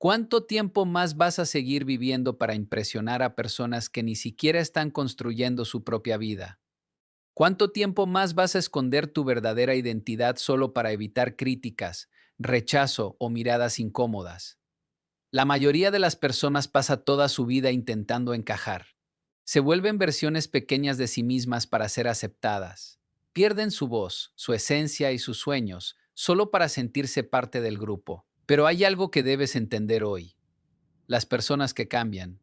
¿Cuánto tiempo más vas a seguir viviendo para impresionar a personas que ni siquiera están construyendo su propia vida? ¿Cuánto tiempo más vas a esconder tu verdadera identidad solo para evitar críticas, rechazo o miradas incómodas? La mayoría de las personas pasa toda su vida intentando encajar. Se vuelven versiones pequeñas de sí mismas para ser aceptadas. Pierden su voz, su esencia y sus sueños solo para sentirse parte del grupo. Pero hay algo que debes entender hoy. Las personas que cambian,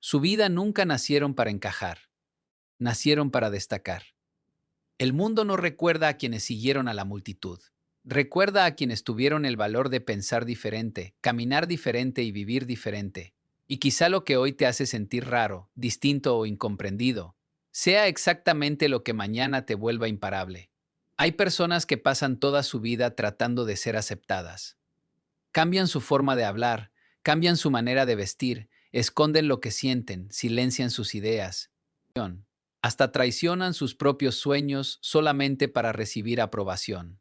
su vida nunca nacieron para encajar, nacieron para destacar. El mundo no recuerda a quienes siguieron a la multitud. Recuerda a quienes tuvieron el valor de pensar diferente, caminar diferente y vivir diferente. Y quizá lo que hoy te hace sentir raro, distinto o incomprendido, sea exactamente lo que mañana te vuelva imparable. Hay personas que pasan toda su vida tratando de ser aceptadas. Cambian su forma de hablar, cambian su manera de vestir, esconden lo que sienten, silencian sus ideas. Hasta traicionan sus propios sueños solamente para recibir aprobación.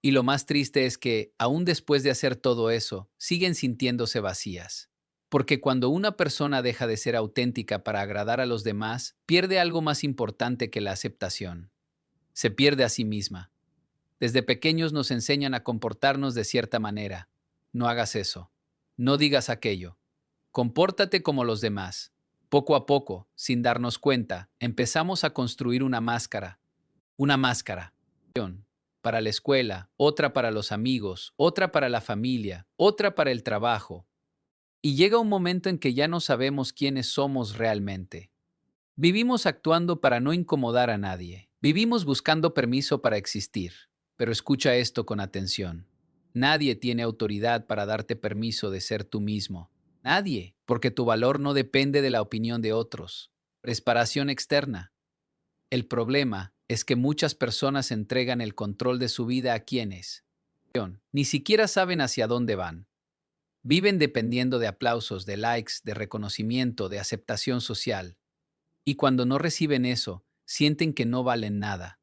Y lo más triste es que, aún después de hacer todo eso, siguen sintiéndose vacías. Porque cuando una persona deja de ser auténtica para agradar a los demás, pierde algo más importante que la aceptación. Se pierde a sí misma. Desde pequeños nos enseñan a comportarnos de cierta manera. No hagas eso. No digas aquello. Compórtate como los demás. Poco a poco, sin darnos cuenta, empezamos a construir una máscara. Una máscara. Para la escuela, otra para los amigos, otra para la familia, otra para el trabajo. Y llega un momento en que ya no sabemos quiénes somos realmente. Vivimos actuando para no incomodar a nadie. Vivimos buscando permiso para existir. Pero escucha esto con atención. Nadie tiene autoridad para darte permiso de ser tú mismo. Nadie, porque tu valor no depende de la opinión de otros. Preparación externa. El problema es que muchas personas entregan el control de su vida a quienes ni siquiera saben hacia dónde van. Viven dependiendo de aplausos, de likes, de reconocimiento, de aceptación social. Y cuando no reciben eso, sienten que no valen nada.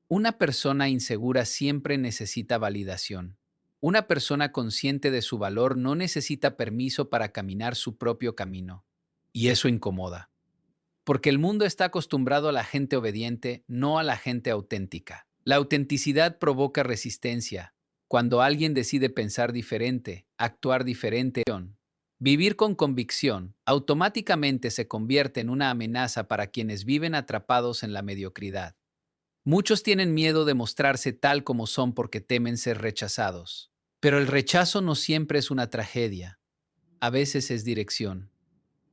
Una persona insegura siempre necesita validación. Una persona consciente de su valor no necesita permiso para caminar su propio camino. Y eso incomoda. Porque el mundo está acostumbrado a la gente obediente, no a la gente auténtica. La autenticidad provoca resistencia. Cuando alguien decide pensar diferente, actuar diferente, vivir con convicción, automáticamente se convierte en una amenaza para quienes viven atrapados en la mediocridad. Muchos tienen miedo de mostrarse tal como son porque temen ser rechazados. Pero el rechazo no siempre es una tragedia. A veces es dirección.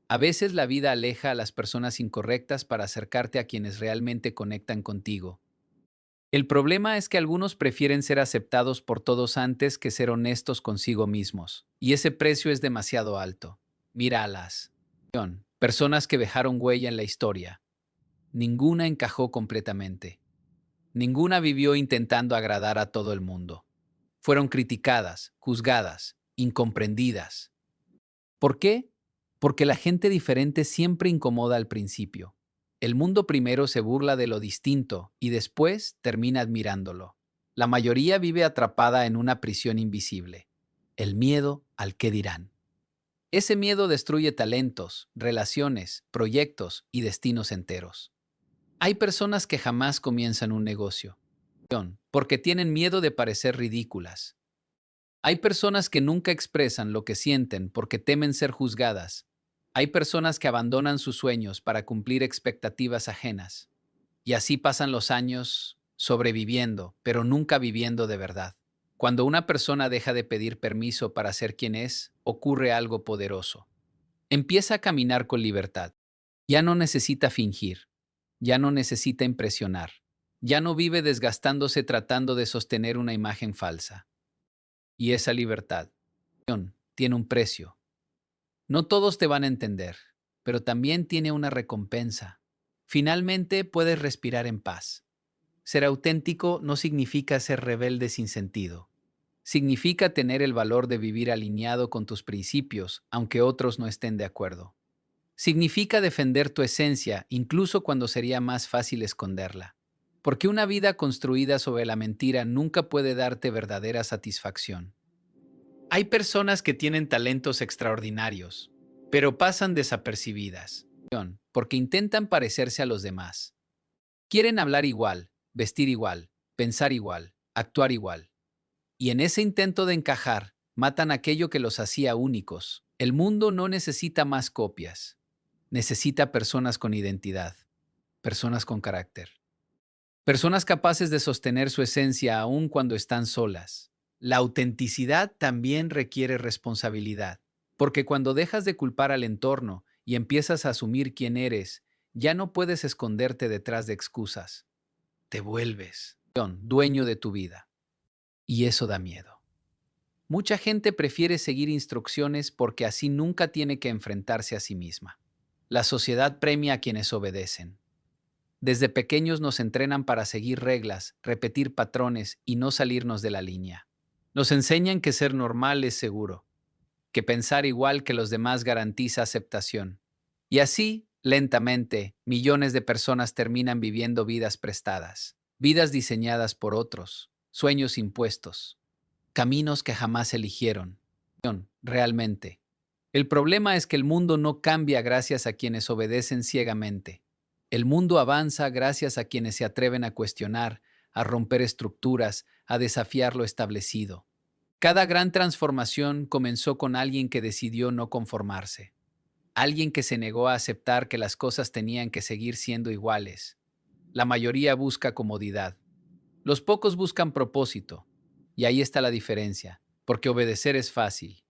A veces la vida aleja a las personas incorrectas para acercarte a quienes realmente conectan contigo. El problema es que algunos prefieren ser aceptados por todos antes que ser honestos consigo mismos, y ese precio es demasiado alto. Míralas. Personas que dejaron huella en la historia. Ninguna encajó completamente. Ninguna vivió intentando agradar a todo el mundo. Fueron criticadas, juzgadas, incomprendidas. ¿Por qué? Porque la gente diferente siempre incomoda al principio. El mundo primero se burla de lo distinto y después termina admirándolo. La mayoría vive atrapada en una prisión invisible. El miedo al qué dirán. Ese miedo destruye talentos, relaciones, proyectos y destinos enteros. Hay personas que jamás comienzan un negocio, porque tienen miedo de parecer ridículas. Hay personas que nunca expresan lo que sienten porque temen ser juzgadas. Hay personas que abandonan sus sueños para cumplir expectativas ajenas. Y así pasan los años sobreviviendo, pero nunca viviendo de verdad. Cuando una persona deja de pedir permiso para ser quien es, ocurre algo poderoso. Empieza a caminar con libertad. Ya no necesita fingir. Ya no necesita impresionar. Ya no vive desgastándose tratando de sostener una imagen falsa. Y esa libertad tiene un precio. No todos te van a entender, pero también tiene una recompensa. Finalmente puedes respirar en paz. Ser auténtico no significa ser rebelde sin sentido. Significa tener el valor de vivir alineado con tus principios, aunque otros no estén de acuerdo. Significa defender tu esencia, incluso cuando sería más fácil esconderla. Porque una vida construida sobre la mentira nunca puede darte verdadera satisfacción. Hay personas que tienen talentos extraordinarios, pero pasan desapercibidas, porque intentan parecerse a los demás. Quieren hablar igual, vestir igual, pensar igual, actuar igual. Y en ese intento de encajar, matan aquello que los hacía únicos. El mundo no necesita más copias. Necesita personas con identidad, personas con carácter. Personas capaces de sostener su esencia aún cuando están solas. La autenticidad también requiere responsabilidad, porque cuando dejas de culpar al entorno y empiezas a asumir quién eres, ya no puedes esconderte detrás de excusas. Te vuelves dueño de tu vida. Y eso da miedo. Mucha gente prefiere seguir instrucciones porque así nunca tiene que enfrentarse a sí misma. La sociedad premia a quienes obedecen. Desde pequeños nos entrenan para seguir reglas, repetir patrones y no salirnos de la línea. Nos enseñan que ser normal es seguro, que pensar igual que los demás garantiza aceptación. Y así, lentamente, millones de personas terminan viviendo vidas prestadas, vidas diseñadas por otros, sueños impuestos, caminos que jamás eligieron. Realmente. El problema es que el mundo no cambia gracias a quienes obedecen ciegamente. El mundo avanza gracias a quienes se atreven a cuestionar, a romper estructuras, a desafiar lo establecido. Cada gran transformación comenzó con alguien que decidió no conformarse, alguien que se negó a aceptar que las cosas tenían que seguir siendo iguales. La mayoría busca comodidad. Los pocos buscan propósito. Y ahí está la diferencia, porque obedecer es fácil.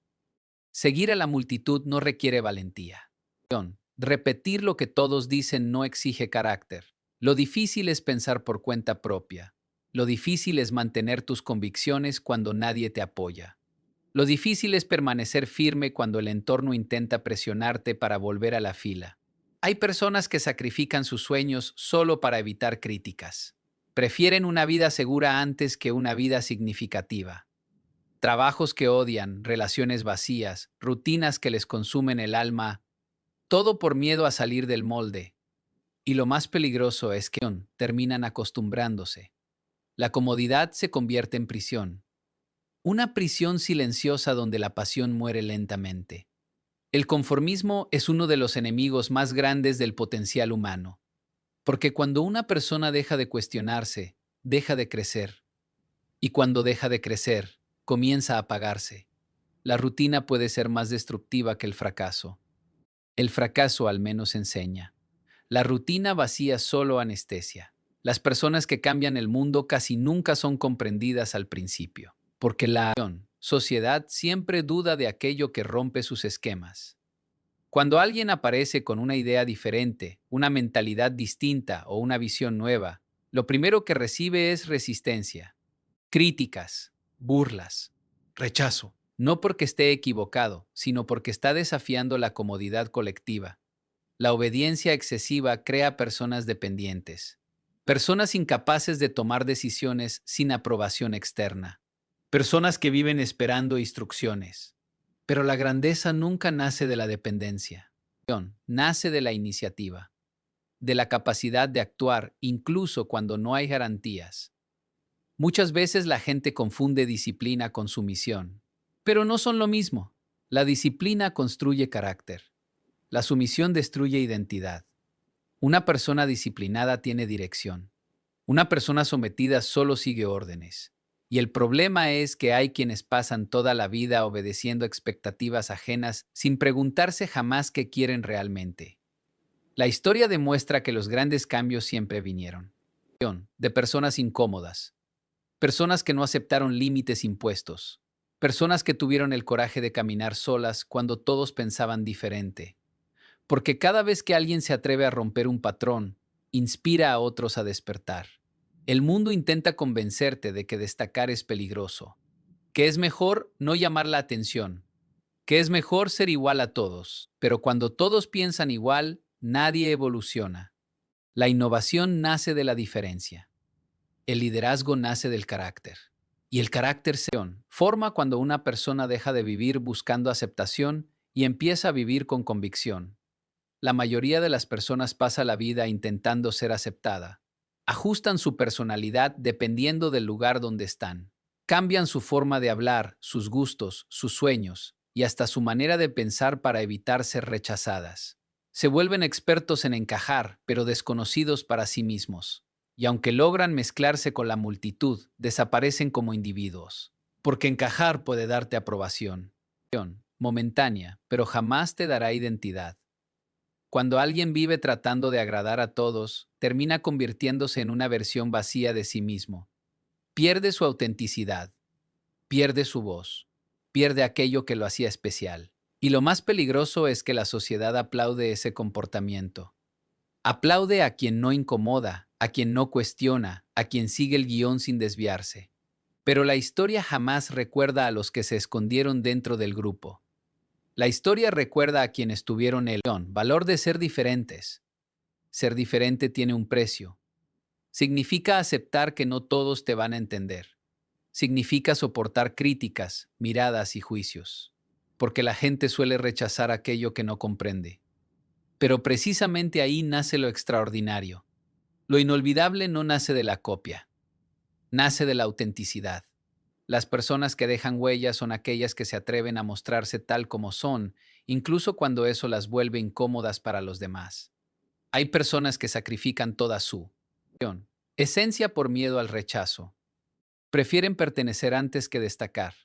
Seguir a la multitud no requiere valentía. Repetir lo que todos dicen no exige carácter. Lo difícil es pensar por cuenta propia. Lo difícil es mantener tus convicciones cuando nadie te apoya. Lo difícil es permanecer firme cuando el entorno intenta presionarte para volver a la fila. Hay personas que sacrifican sus sueños solo para evitar críticas. Prefieren una vida segura antes que una vida significativa. Trabajos que odian, relaciones vacías, rutinas que les consumen el alma, todo por miedo a salir del molde. Y lo más peligroso es que terminan acostumbrándose. La comodidad se convierte en prisión. Una prisión silenciosa donde la pasión muere lentamente. El conformismo es uno de los enemigos más grandes del potencial humano. Porque cuando una persona deja de cuestionarse, deja de crecer. Y cuando deja de crecer, comienza a apagarse. La rutina puede ser más destructiva que el fracaso. El fracaso al menos enseña. La rutina vacía solo anestesia. Las personas que cambian el mundo casi nunca son comprendidas al principio, porque la sociedad siempre duda de aquello que rompe sus esquemas. Cuando alguien aparece con una idea diferente, una mentalidad distinta o una visión nueva, lo primero que recibe es resistencia, críticas, burlas, rechazo. No porque esté equivocado, sino porque está desafiando la comodidad colectiva. La obediencia excesiva crea personas dependientes, personas incapaces de tomar decisiones sin aprobación externa, personas que viven esperando instrucciones. Pero la grandeza nunca nace de la dependencia, nace de la iniciativa, de la capacidad de actuar incluso cuando no hay garantías. Muchas veces la gente confunde disciplina con sumisión, pero no son lo mismo. La disciplina construye carácter. La sumisión destruye identidad. Una persona disciplinada tiene dirección. Una persona sometida solo sigue órdenes. Y el problema es que hay quienes pasan toda la vida obedeciendo expectativas ajenas sin preguntarse jamás qué quieren realmente. La historia demuestra que los grandes cambios siempre vinieron de personas incómodas, personas que no aceptaron límites impuestos, personas que tuvieron el coraje de caminar solas cuando todos pensaban diferente. Porque cada vez que alguien se atreve a romper un patrón, inspira a otros a despertar. El mundo intenta convencerte de que destacar es peligroso, que es mejor no llamar la atención, que es mejor ser igual a todos, pero cuando todos piensan igual, nadie evoluciona. La innovación nace de la diferencia. El liderazgo nace del carácter. Y el carácter se forma cuando una persona deja de vivir buscando aceptación y empieza a vivir con convicción. La mayoría de las personas pasa la vida intentando ser aceptada. Ajustan su personalidad dependiendo del lugar donde están. Cambian su forma de hablar, sus gustos, sus sueños y hasta su manera de pensar para evitar ser rechazadas. Se vuelven expertos en encajar, pero desconocidos para sí mismos. Y aunque logran mezclarse con la multitud, desaparecen como individuos. Porque encajar puede darte aprobación momentánea, pero jamás te dará identidad. Cuando alguien vive tratando de agradar a todos, termina convirtiéndose en una versión vacía de sí mismo. Pierde su autenticidad, pierde su voz, pierde aquello que lo hacía especial. Y lo más peligroso es que la sociedad aplaude ese comportamiento. Aplaude a quien no incomoda, a quien no cuestiona, a quien sigue el guión sin desviarse. Pero la historia jamás recuerda a los que se escondieron dentro del grupo. La historia recuerda a quienes tuvieron el valor de ser diferentes. Ser diferente tiene un precio. Significa aceptar que no todos te van a entender. Significa soportar críticas, miradas y juicios. Porque la gente suele rechazar aquello que no comprende. Pero precisamente ahí nace lo extraordinario. Lo inolvidable no nace de la copia, nace de la autenticidad. Las personas que dejan huellas son aquellas que se atreven a mostrarse tal como son, incluso cuando eso las vuelve incómodas para los demás. Hay personas que sacrifican toda su esencia por miedo al rechazo. Prefieren pertenecer antes que destacar.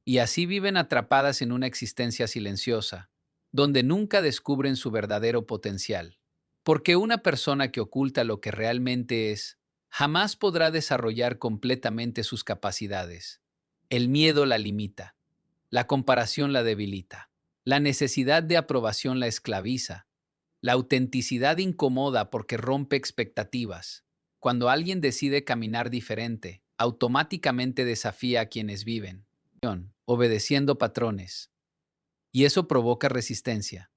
Y así viven atrapadas en una existencia silenciosa, donde nunca descubren su verdadero potencial. Porque una persona que oculta lo que realmente es, jamás podrá desarrollar completamente sus capacidades. El miedo la limita, la comparación la debilita, la necesidad de aprobación la esclaviza, la autenticidad incomoda porque rompe expectativas. Cuando alguien decide caminar diferente, automáticamente desafía a quienes viven, obedeciendo patrones. Y eso provoca resistencia.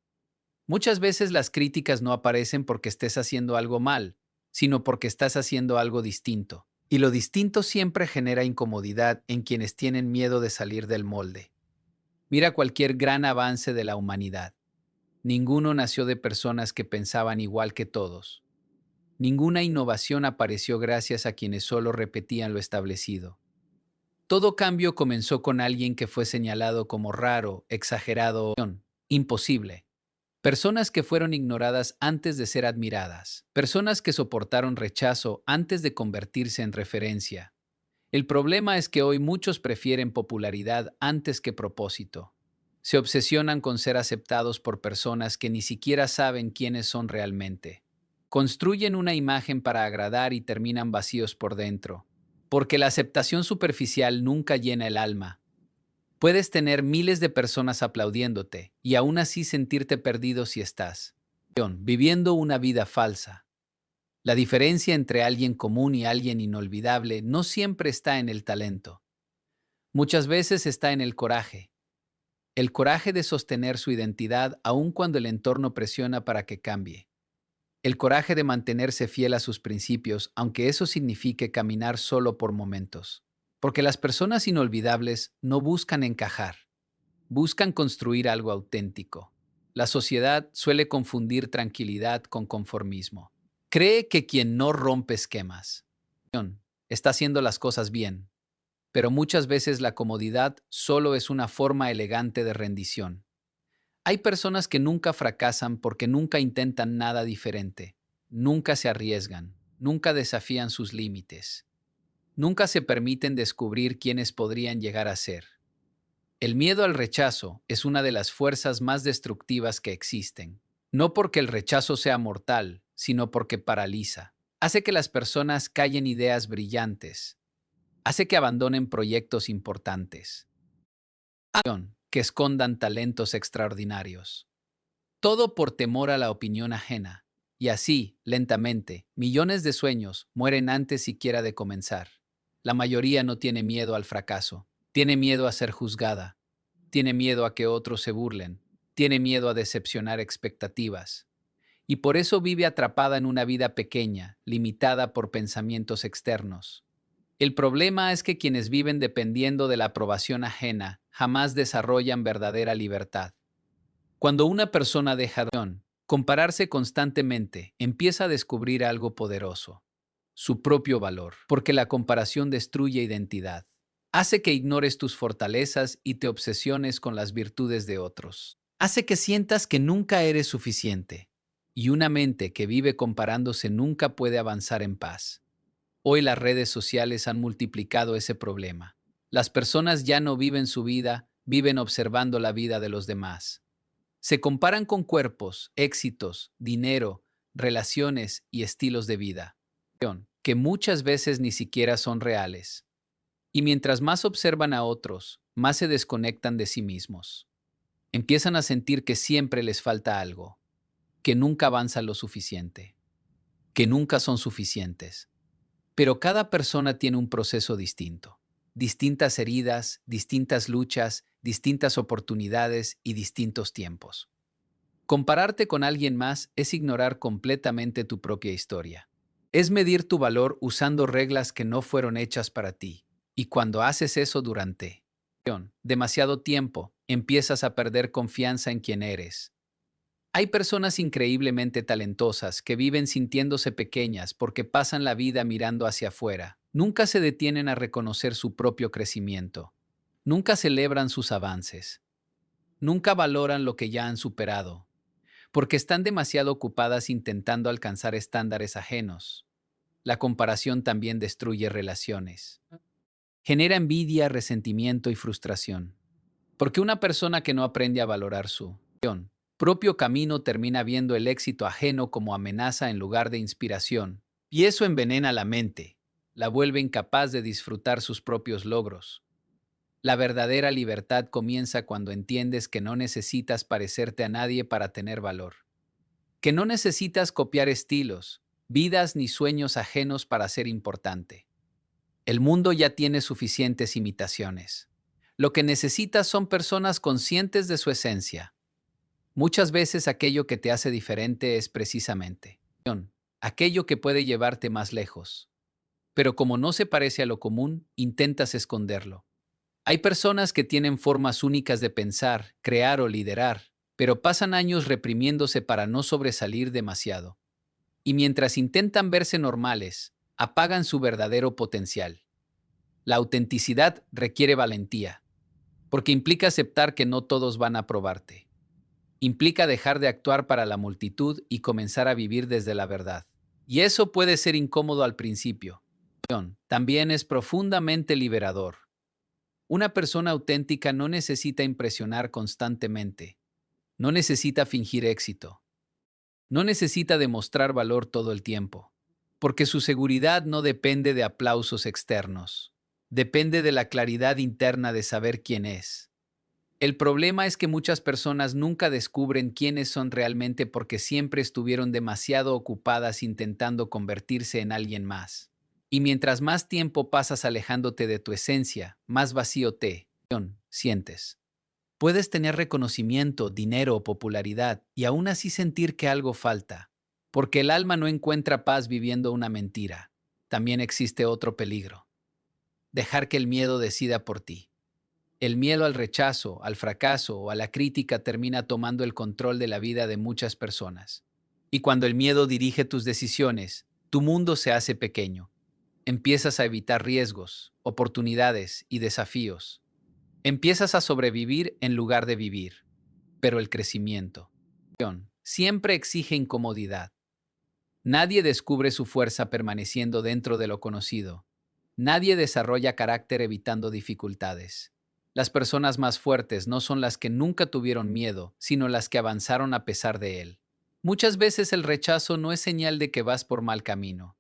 Muchas veces las críticas no aparecen porque estés haciendo algo mal, sino porque estás haciendo algo distinto. Y lo distinto siempre genera incomodidad en quienes tienen miedo de salir del molde. Mira cualquier gran avance de la humanidad. Ninguno nació de personas que pensaban igual que todos. Ninguna innovación apareció gracias a quienes solo repetían lo establecido. Todo cambio comenzó con alguien que fue señalado como raro, exagerado, imposible. Personas que fueron ignoradas antes de ser admiradas. Personas que soportaron rechazo antes de convertirse en referencia. El problema es que hoy muchos prefieren popularidad antes que propósito. Se obsesionan con ser aceptados por personas que ni siquiera saben quiénes son realmente. Construyen una imagen para agradar y terminan vacíos por dentro. Porque la aceptación superficial nunca llena el alma. Puedes tener miles de personas aplaudiéndote y aún así sentirte perdido si estás viviendo una vida falsa. La diferencia entre alguien común y alguien inolvidable no siempre está en el talento. Muchas veces está en el coraje de sostener su identidad aun cuando el entorno presiona para que cambie. El coraje de mantenerse fiel a sus principios, aunque eso signifique caminar solo por momentos. Porque las personas inolvidables no buscan encajar, buscan construir algo auténtico. La sociedad suele confundir tranquilidad con conformismo. Cree que quien no rompe esquemas está haciendo las cosas bien, pero muchas veces la comodidad solo es una forma elegante de rendición. Hay personas que nunca fracasan porque nunca intentan nada diferente, nunca se arriesgan, nunca desafían sus límites, nunca se permiten descubrir quiénes podrían llegar a ser. El miedo al rechazo es una de las fuerzas más destructivas que existen. No porque el rechazo sea mortal, sino porque paraliza. Hace que las personas callen ideas brillantes. Hace que abandonen proyectos importantes. Que escondan talentos extraordinarios. Todo por temor a la opinión ajena. Y así, lentamente, millones de sueños mueren antes siquiera de comenzar. La mayoría no tiene miedo al fracaso. Tiene miedo a ser juzgada. Tiene miedo a que otros se burlen. Tiene miedo a decepcionar expectativas. Y por eso vive atrapada en una vida pequeña, limitada por pensamientos externos. El problema es que quienes viven dependiendo de la aprobación ajena jamás desarrollan verdadera libertad. Cuando una persona deja de compararse constantemente, empieza a descubrir algo poderoso, su propio valor, porque la comparación destruye identidad. Hace que ignores tus fortalezas y te obsesiones con las virtudes de otros. Hace que sientas que nunca eres suficiente. Y una mente que vive comparándose nunca puede avanzar en paz. Hoy las redes sociales han multiplicado ese problema. Las personas ya no viven su vida, viven observando la vida de los demás. Se comparan con cuerpos, éxitos, dinero, relaciones y estilos de vida, que muchas veces ni siquiera son reales. Y mientras más observan a otros, más se desconectan de sí mismos. Empiezan a sentir que siempre les falta algo, que nunca avanzan lo suficiente, que nunca son suficientes. Pero cada persona tiene un proceso distinto, distintas heridas, distintas luchas, distintas oportunidades y distintos tiempos. Compararte con alguien más es ignorar completamente tu propia historia. Es medir tu valor usando reglas que no fueron hechas para ti. Y cuando haces eso durante demasiado tiempo, empiezas a perder confianza en quién eres. Hay personas increíblemente talentosas que viven sintiéndose pequeñas porque pasan la vida mirando hacia afuera. Nunca se detienen a reconocer su propio crecimiento. Nunca celebran sus avances. Nunca valoran lo que ya han superado, porque están demasiado ocupadas intentando alcanzar estándares ajenos. La comparación también destruye relaciones. Genera envidia, resentimiento y frustración. Porque una persona que no aprende a valorar su propio camino termina viendo el éxito ajeno como amenaza en lugar de inspiración. Y eso envenena la mente, la vuelve incapaz de disfrutar sus propios logros. La verdadera libertad comienza cuando entiendes que no necesitas parecerte a nadie para tener valor. Que no necesitas copiar estilos, vidas ni sueños ajenos para ser importante. El mundo ya tiene suficientes imitaciones. Lo que necesitas son personas conscientes de su esencia. Muchas veces aquello que te hace diferente es precisamente aquello que puede llevarte más lejos. Pero como no se parece a lo común, intentas esconderlo. Hay personas que tienen formas únicas de pensar, crear o liderar, pero pasan años reprimiéndose para no sobresalir demasiado. Y mientras intentan verse normales, apagan su verdadero potencial. La autenticidad requiere valentía, porque implica aceptar que no todos van a aprobarte. Implica dejar de actuar para la multitud y comenzar a vivir desde la verdad. Y eso puede ser incómodo al principio. También es profundamente liberador. Una persona auténtica no necesita impresionar constantemente. No necesita fingir éxito. No necesita demostrar valor todo el tiempo. Porque su seguridad no depende de aplausos externos. Depende de la claridad interna de saber quién es. El problema es que muchas personas nunca descubren quiénes son realmente porque siempre estuvieron demasiado ocupadas intentando convertirse en alguien más. Y mientras más tiempo pasas alejándote de tu esencia, más vacío te sientes. Puedes tener reconocimiento, dinero o popularidad y aún así sentir que algo falta, porque el alma no encuentra paz viviendo una mentira. También existe otro peligro: dejar que el miedo decida por ti. El miedo al rechazo, al fracaso o a la crítica termina tomando el control de la vida de muchas personas. Y cuando el miedo dirige tus decisiones, tu mundo se hace pequeño. Empiezas a evitar riesgos, oportunidades y desafíos. Empiezas a sobrevivir en lugar de vivir. Pero el crecimiento siempre exige incomodidad. Nadie descubre su fuerza permaneciendo dentro de lo conocido. Nadie desarrolla carácter evitando dificultades. Las personas más fuertes no son las que nunca tuvieron miedo, sino las que avanzaron a pesar de él. Muchas veces el rechazo no es señal de que vas por mal camino.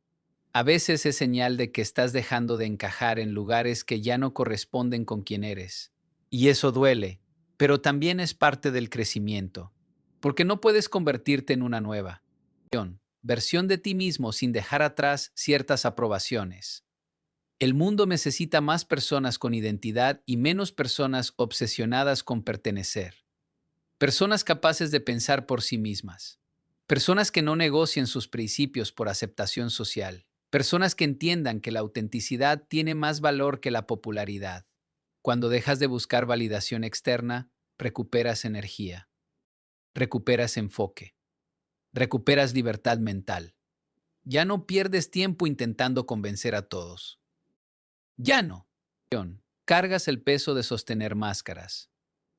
A veces es señal de que estás dejando de encajar en lugares que ya no corresponden con quien eres. Y eso duele, pero también es parte del crecimiento, porque no puedes convertirte en una nueva versión de ti mismo sin dejar atrás ciertas aprobaciones. El mundo necesita más personas con identidad y menos personas obsesionadas con pertenecer. Personas capaces de pensar por sí mismas. Personas que no negocien sus principios por aceptación social. Personas que entiendan que la autenticidad tiene más valor que la popularidad. Cuando dejas de buscar validación externa, recuperas energía, recuperas enfoque, recuperas libertad mental. Ya no pierdes tiempo intentando convencer a todos. Ya no. cargas el peso de sostener máscaras.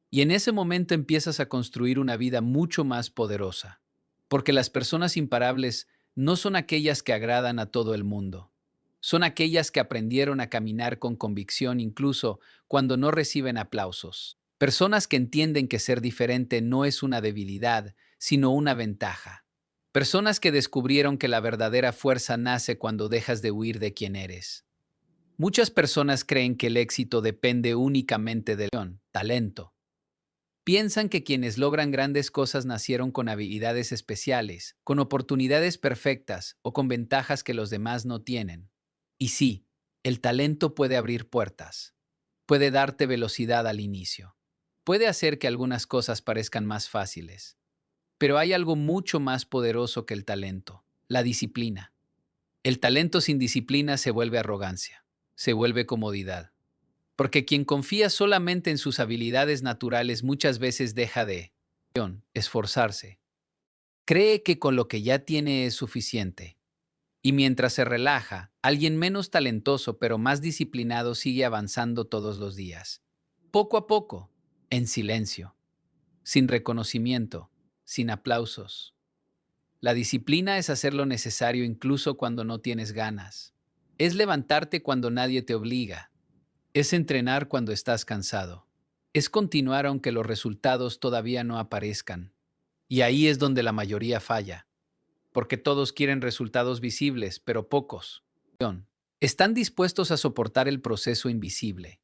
Y en ese momento empiezas a construir una vida mucho más poderosa. Porque las personas imparables no son aquellas que agradan a todo el mundo. Son aquellas que aprendieron a caminar con convicción incluso cuando no reciben aplausos. Personas que entienden que ser diferente no es una debilidad, sino una ventaja. Personas que descubrieron que la verdadera fuerza nace cuando dejas de huir de quién eres. Muchas personas creen que el éxito depende únicamente del talento. Piensan que quienes logran grandes cosas nacieron con habilidades especiales, con oportunidades perfectas o con ventajas que los demás no tienen. Y sí, el talento puede abrir puertas. Puede darte velocidad al inicio. Puede hacer que algunas cosas parezcan más fáciles. Pero hay algo mucho más poderoso que el talento: la disciplina. El talento sin disciplina se vuelve arrogancia, se vuelve comodidad. Porque quien confía solamente en sus habilidades naturales muchas veces deja de esforzarse. Cree que con lo que ya tiene es suficiente. Y mientras se relaja, alguien menos talentoso pero más disciplinado sigue avanzando todos los días. Poco a poco, en silencio, sin reconocimiento, sin aplausos. La disciplina es hacer lo necesario incluso cuando no tienes ganas. Es levantarte cuando nadie te obliga. Es entrenar cuando estás cansado. Es continuar aunque los resultados todavía no aparezcan. Y ahí es donde la mayoría falla. Porque todos quieren resultados visibles, pero pocos están dispuestos a soportar el proceso invisible.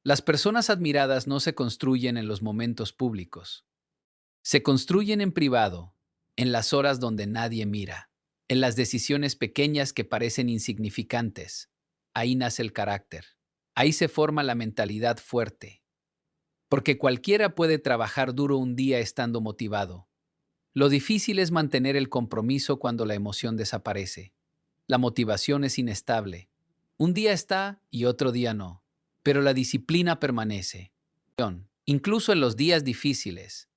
Las personas admiradas no se construyen en los momentos públicos. Se construyen en privado, en las horas donde nadie mira, en las decisiones pequeñas que parecen insignificantes. Ahí nace el carácter. Ahí se forma la mentalidad fuerte. Porque cualquiera puede trabajar duro un día estando motivado. Lo difícil es mantener el compromiso cuando la emoción desaparece. La motivación es inestable. Un día está y otro día no. Pero la disciplina permanece. Incluso en los días difíciles.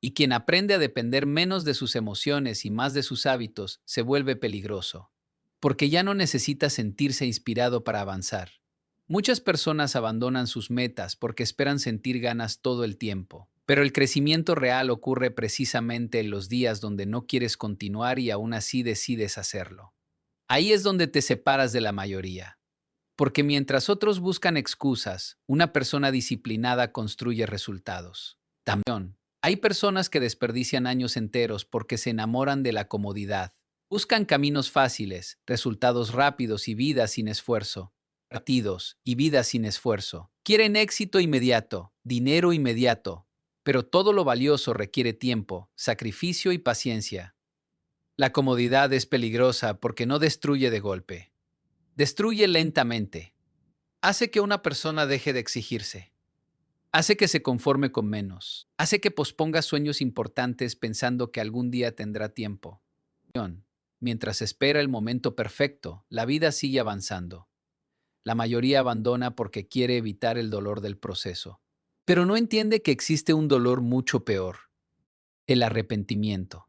Y quien aprende a depender menos de sus emociones y más de sus hábitos se vuelve peligroso. Porque ya no necesita sentirse inspirado para avanzar. Muchas personas abandonan sus metas porque esperan sentir ganas todo el tiempo. Pero el crecimiento real ocurre precisamente en los días donde no quieres continuar y aún así decides hacerlo. Ahí es donde te separas de la mayoría. Porque mientras otros buscan excusas, una persona disciplinada construye resultados. También hay personas que desperdician años enteros porque se enamoran de la comodidad. Buscan caminos fáciles, resultados rápidos y vidas sin esfuerzo. Partidos y vidas sin esfuerzo. Quieren éxito inmediato, dinero inmediato, pero todo lo valioso requiere tiempo, sacrificio y paciencia. La comodidad es peligrosa porque no destruye de golpe. Destruye lentamente. Hace que una persona deje de exigirse. Hace que se conforme con menos. Hace que posponga sueños importantes pensando que algún día tendrá tiempo. Mientras espera el momento perfecto, la vida sigue avanzando. La mayoría abandona porque quiere evitar el dolor del proceso. Pero no entiende que existe un dolor mucho peor: el arrepentimiento.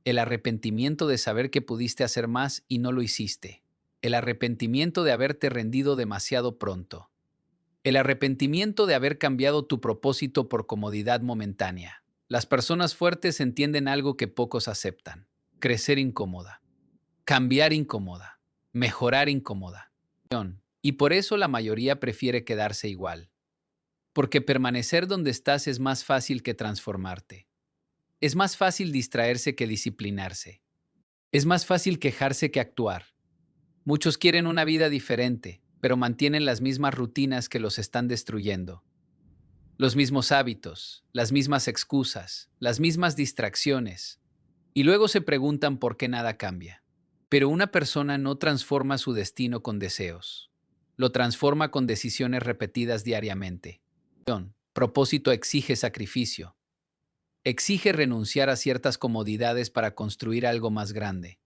El arrepentimiento de saber que pudiste hacer más y no lo hiciste. El arrepentimiento de haberte rendido demasiado pronto. El arrepentimiento de haber cambiado tu propósito por comodidad momentánea. Las personas fuertes entienden algo que pocos aceptan: crecer incómoda, cambiar incómoda, mejorar incómoda. Y por eso la mayoría prefiere quedarse igual. Porque permanecer donde estás es más fácil que transformarte. Es más fácil distraerse que disciplinarse. Es más fácil quejarse que actuar. Muchos quieren una vida diferente, pero mantienen las mismas rutinas que los están destruyendo. Los mismos hábitos, las mismas excusas, las mismas distracciones. Y luego se preguntan por qué nada cambia. Pero una persona no transforma su destino con deseos. Lo transforma con decisiones repetidas diariamente. Propósito exige sacrificio. Exige renunciar a ciertas comodidades para construir algo más grande.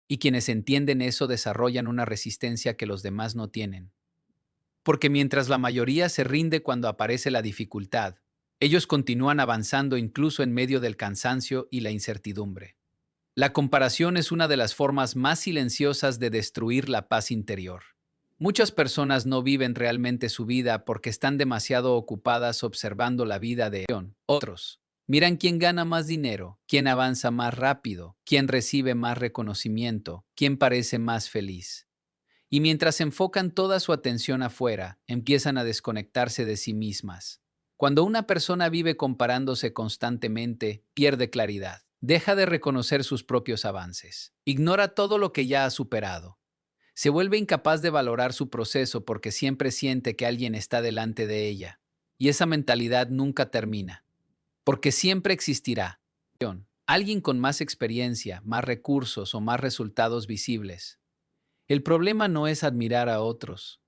Y quienes entienden eso desarrollan una resistencia que los demás no tienen. Porque mientras la mayoría se rinde cuando aparece la dificultad, ellos continúan avanzando incluso en medio del cansancio y la incertidumbre. La comparación es una de las formas más silenciosas de destruir la paz interior. Muchas personas no viven realmente su vida porque están demasiado ocupadas observando la vida de otros. Miran quién gana más dinero, quién avanza más rápido, quién recibe más reconocimiento, quién parece más feliz. Y mientras enfocan toda su atención afuera, empiezan a desconectarse de sí mismas. Cuando una persona vive comparándose constantemente, pierde claridad. Deja de reconocer sus propios avances. Ignora todo lo que ya ha superado. Se vuelve incapaz de valorar su proceso porque siempre siente que alguien está delante de ella. Y esa mentalidad nunca termina, porque siempre existirá alguien con más experiencia, más recursos o más resultados visibles. El problema no es admirar a otros.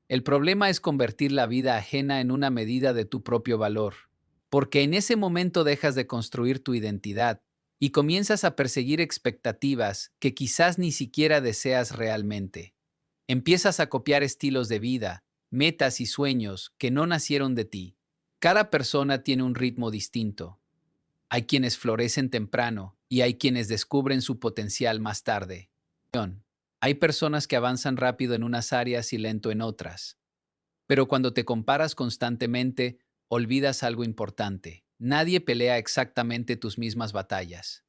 El problema es convertir la vida ajena en una medida de tu propio valor, porque en ese momento dejas de construir tu identidad y comienzas a perseguir expectativas que quizás ni siquiera deseas realmente. Empiezas a copiar estilos de vida, metas y sueños que no nacieron de ti. Cada persona tiene un ritmo distinto. Hay quienes florecen temprano y hay quienes descubren su potencial más tarde. Hay personas que avanzan rápido en unas áreas y lento en otras. Pero cuando te comparas constantemente, olvidas algo importante. Nadie pelea exactamente tus mismas batallas.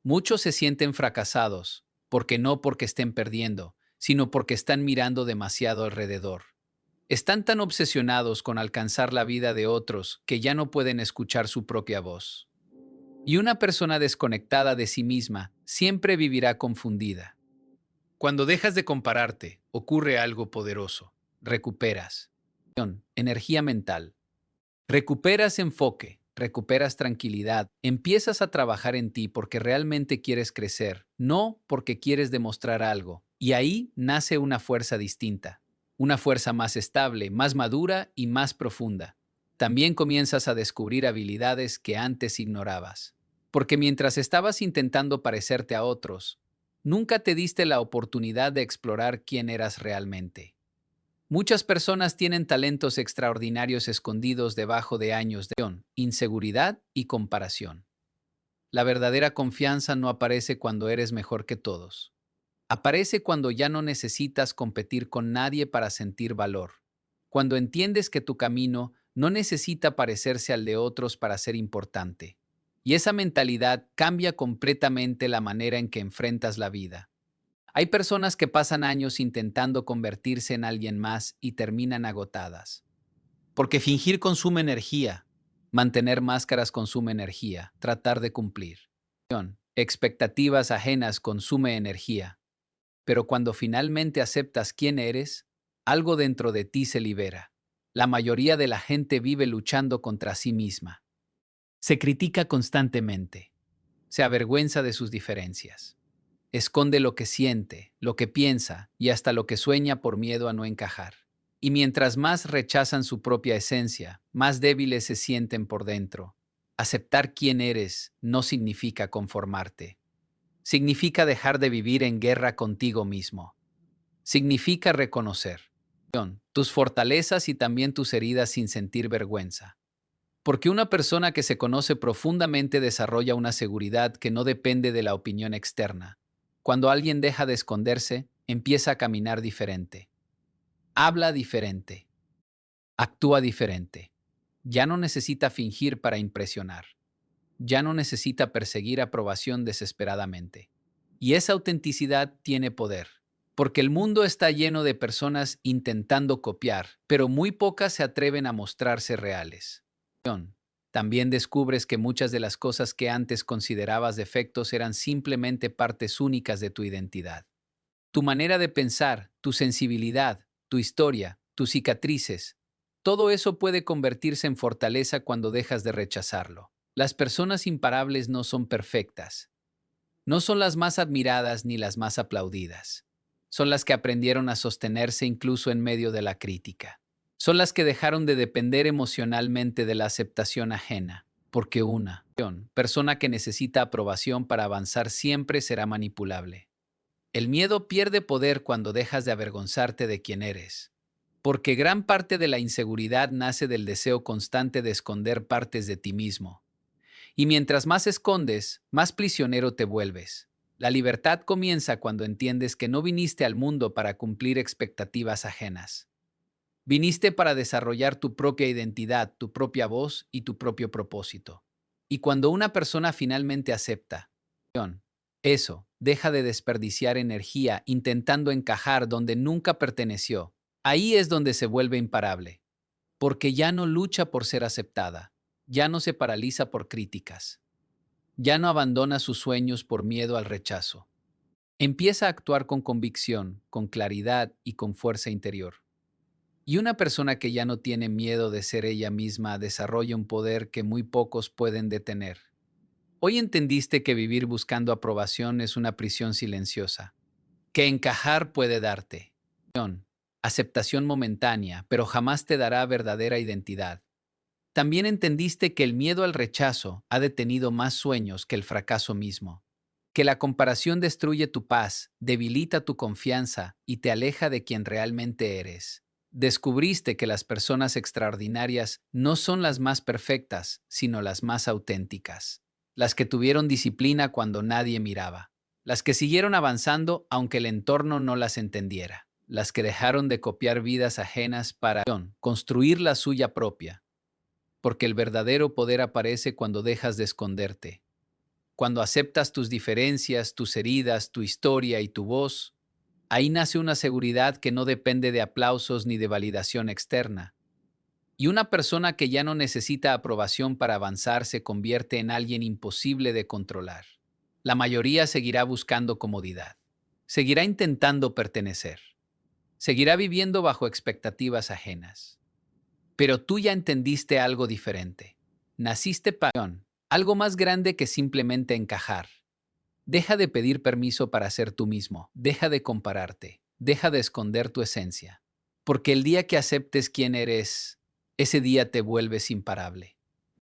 Muchos se sienten fracasados, porque estén perdiendo, sino porque están mirando demasiado alrededor. Están tan obsesionados con alcanzar la vida de otros que ya no pueden escuchar su propia voz. Y una persona desconectada de sí misma siempre vivirá confundida. Cuando dejas de compararte, ocurre algo poderoso. Recuperas energía mental. Recuperas enfoque, recuperas tranquilidad, empiezas a trabajar en ti porque realmente quieres crecer, no porque quieres demostrar algo. Y ahí nace una fuerza distinta, una fuerza más estable, más madura y más profunda. También comienzas a descubrir habilidades que antes ignorabas. Porque mientras estabas intentando parecerte a otros, nunca te diste la oportunidad de explorar quién eras realmente. Muchas personas tienen talentos extraordinarios escondidos debajo de años de inseguridad y comparación. La verdadera confianza no aparece cuando eres mejor que todos. Aparece cuando ya no necesitas competir con nadie para sentir valor. Cuando entiendes que tu camino no necesita parecerse al de otros para ser importante. Y esa mentalidad cambia completamente la manera en que enfrentas la vida. Hay personas que pasan años intentando convertirse en alguien más y terminan agotadas. Porque fingir consume energía, mantener máscaras consume energía, tratar de cumplir. Expectativas ajenas consume energía. Pero cuando finalmente aceptas quién eres, algo dentro de ti se libera. La mayoría de la gente vive luchando contra sí misma. Se critica constantemente. Se avergüenza de sus diferencias. Esconde lo que siente, lo que piensa y hasta lo que sueña por miedo a no encajar. Y mientras más rechazan su propia esencia, más débiles se sienten por dentro. Aceptar quién eres no significa conformarte. Significa dejar de vivir en guerra contigo mismo. Significa reconocer tus fortalezas y también tus heridas sin sentir vergüenza. Porque una persona que se conoce profundamente desarrolla una seguridad que no depende de la opinión externa. Cuando alguien deja de esconderse, empieza a caminar diferente. Habla diferente. Actúa diferente. Ya no necesita fingir para impresionar. Ya no necesita perseguir aprobación desesperadamente. Y esa autenticidad tiene poder. Porque el mundo está lleno de personas intentando copiar, pero muy pocas se atreven a mostrarse reales. También descubres que muchas de las cosas que antes considerabas defectos eran simplemente partes únicas de tu identidad. Tu manera de pensar, tu sensibilidad, tu historia, tus cicatrices, todo eso puede convertirse en fortaleza cuando dejas de rechazarlo. Las personas imparables no son perfectas. No son las más admiradas ni las más aplaudidas. Son las que aprendieron a sostenerse incluso en medio de la crítica. Son las que dejaron de depender emocionalmente de la aceptación ajena, porque una persona que necesita aprobación para avanzar siempre será manipulable. El miedo pierde poder cuando dejas de avergonzarte de quién eres, porque gran parte de la inseguridad nace del deseo constante de esconder partes de ti mismo. Y mientras más escondes, más prisionero te vuelves. La libertad comienza cuando entiendes que no viniste al mundo para cumplir expectativas ajenas. Viniste para desarrollar tu propia identidad, tu propia voz y tu propio propósito. Y cuando una persona finalmente acepta eso, deja de desperdiciar energía intentando encajar donde nunca perteneció. Ahí es donde se vuelve imparable, porque ya no lucha por ser aceptada, ya no se paraliza por críticas, ya no abandona sus sueños por miedo al rechazo. Empieza a actuar con convicción, con claridad y con fuerza interior. Y una persona que ya no tiene miedo de ser ella misma desarrolla un poder que muy pocos pueden detener. Hoy entendiste que vivir buscando aprobación es una prisión silenciosa, que encajar puede darte aceptación momentánea, pero jamás te dará verdadera identidad. También entendiste que el miedo al rechazo ha detenido más sueños que el fracaso mismo, que la comparación destruye tu paz, debilita tu confianza y te aleja de quien realmente eres. Descubriste que las personas extraordinarias no son las más perfectas, sino las más auténticas, las que tuvieron disciplina cuando nadie miraba, las que siguieron avanzando aunque el entorno no las entendiera, las que dejaron de copiar vidas ajenas para construir la suya propia, porque el verdadero poder aparece cuando dejas de esconderte, cuando aceptas tus diferencias, tus heridas, tu historia y tu voz. Ahí nace una seguridad que no depende de aplausos ni de validación externa. Y una persona que ya no necesita aprobación para avanzar se convierte en alguien imposible de controlar. La mayoría seguirá buscando comodidad. Seguirá intentando pertenecer. Seguirá viviendo bajo expectativas ajenas. Pero tú ya entendiste algo diferente. Naciste para algo más grande que simplemente encajar. Deja de pedir permiso para ser tú mismo. Deja de compararte. Deja de esconder tu esencia. Porque el día que aceptes quién eres, ese día te vuelves imparable.